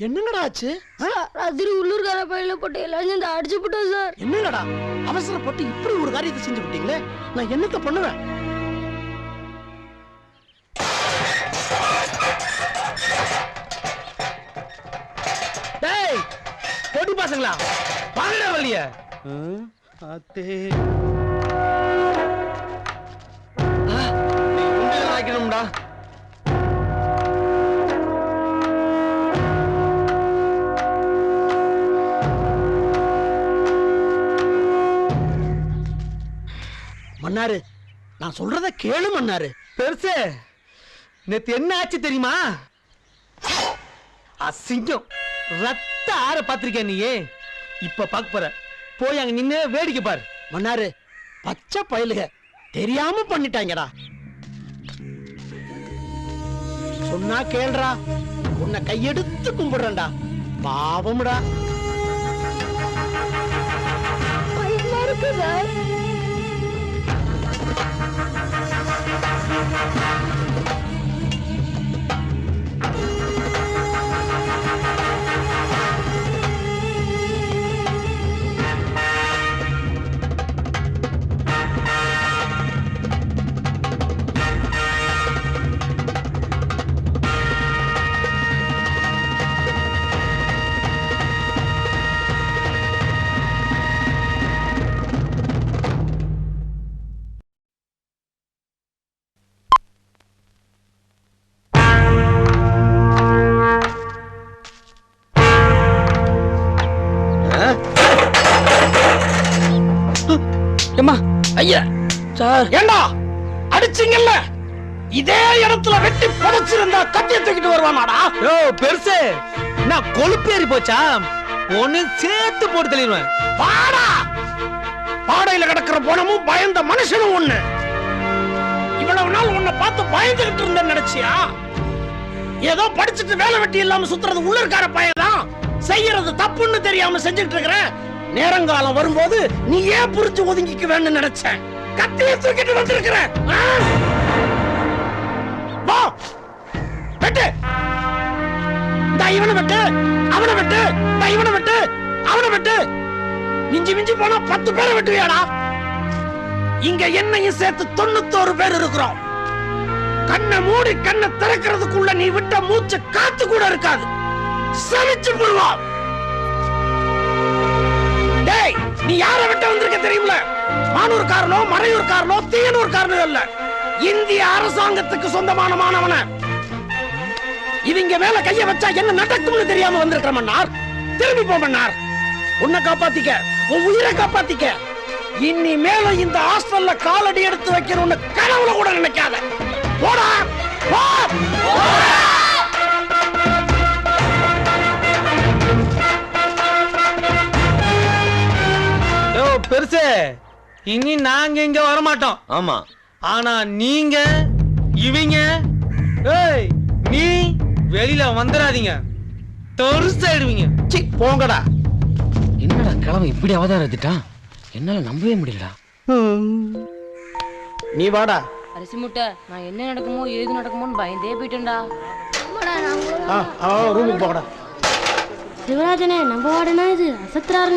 என்னங்கடா ஆச்சு? ராத்திரி உள்ளூர்கார பையில போட்டு எல்லாரும் இந்த அடிச்சு போட்டோம் சார். என்னங்கடா அவசரப்பட்டு இப்படி ஒரு காரியத்தை செஞ்சு விட்டீங்களே, நான் என்னத்த பண்ணுவேன்? டேய் பொடி பசங்களா, வாங்கடா வழிய. அத்தே ஆக்கணும்டா. மன்னாரு, நான் சொல்றத கேளு மன்னாரு. பெருசு, நேத்து என்ன ஆச்சு தெரியுமா? அசிங்கம், ரத்த ஆற பாத்திருக்கேன் நீ. இப்ப பாக்க போற, போய் அங்க நின்னு வேடிக்கை பாரு. மன்னாரு, பச்சை பயலுக தெரியாம பண்ணிட்டாங்கடா. சொன்னா கேள்றா, உன்னை கையெடுத்து கும்பிடுறேன்டா. பாவம்டா. பயமா இருக்கு சார். ஐயா சார், ஏண்டா அடிச்சிங்கல்ல, இதே இடத்துல வெட்டி புதைச்சிருந்தா கத்திய தூக்கிட்டு வருவானாடா? யோ பெருசு, நான் கொழுப்பேறி போச்சா? ஒன்னு சேர்த்து போட்டு தெளிவேன். பாடா, பாடையில கிடக்கிற போனமும் பயந்த மனுஷனும் ஒண்ணு. இவ்வளவு நாள் உன்னை பார்த்து பயந்துகிட்டு இருந்த நினைச்சியா? ஏதோ படிச்சுட்டு வேலை வெட்டி இல்லாம சுத்துறது உள்ள இருக்கார பையதான். செய்யறது தப்புன்னு தெரியாம செஞ்சுட்டு இருக்கிற. நேரங்காலம் வரும்போது நீ ஏன் புரிஞ்சு ஒதுங்கிக்க வேணும்னு நினைச்சேன். கத்திய தூக்கிட்டு வந்திருக்கிற. வா வெட்டு, இந்த இவனை வெட்டு, அவனை வெட்டு, இந்த இவனை வெட்டு, அவனை வெட்டு. மிஞ்சி மிஞ்சி போனா 10 பேரை வெட்டுவியாடா? இங்க என்னையும் சேர்த்து 91 பேர் இருக்கிறோம். கண்ணை மூடி கண்ணை திறக்கிறதுக்குள்ள நீ விட்ட மூச்சு காத்து கூட இருக்காது. சமைச்சு போடுவா. டேய், நீ யார விட்டு வந்திருக்க தெரியுமில? மானூர்காரனோ, மறையூர்காரனோ, தீயனூர்காரனோ இல்ல, இந்திய அரசாங்கத்துக்கு சொந்தமான மாணவன. இவங்க மேல கைய வச்சா என்ன நடக்கும்னு தெரியாம வந்திருக்கிற மன்னார். திரும்பி போ மன்னார். உன்னை காப்பாத்திக்க, உன் உயிரை காப்பாத்திக்க. இனி மேல இந்த ஹாஸ்டல்ல காலடி எடுத்து வைக்கணும்னு கனவுல கூட நினைக்காத. போடா போ. பெருசு, இனி நாங்க இங்க வரமாட்டோம். ஆமா, ஆனா நீங்க இவங்க, ஏய் நீ வெளியில வந்துடாதீங்க, தொருசாயிடுவீங்க. சி போங்கடா. என்னடா கிழமை இப்படி அவதாரம் எடுத்துட்டான்? என்னால நம்பவே முடியலடா. நீ வாடா. அரிசி முட்டை, நான் என்ன நடக்குமோ ஏது நடக்குமோன்னு பயந்தே போயிட்டேன்டா. ரூமுக்கு போகடா. சிவராஜனே, நம்ம வாடனா இது அசத்துறாருனே.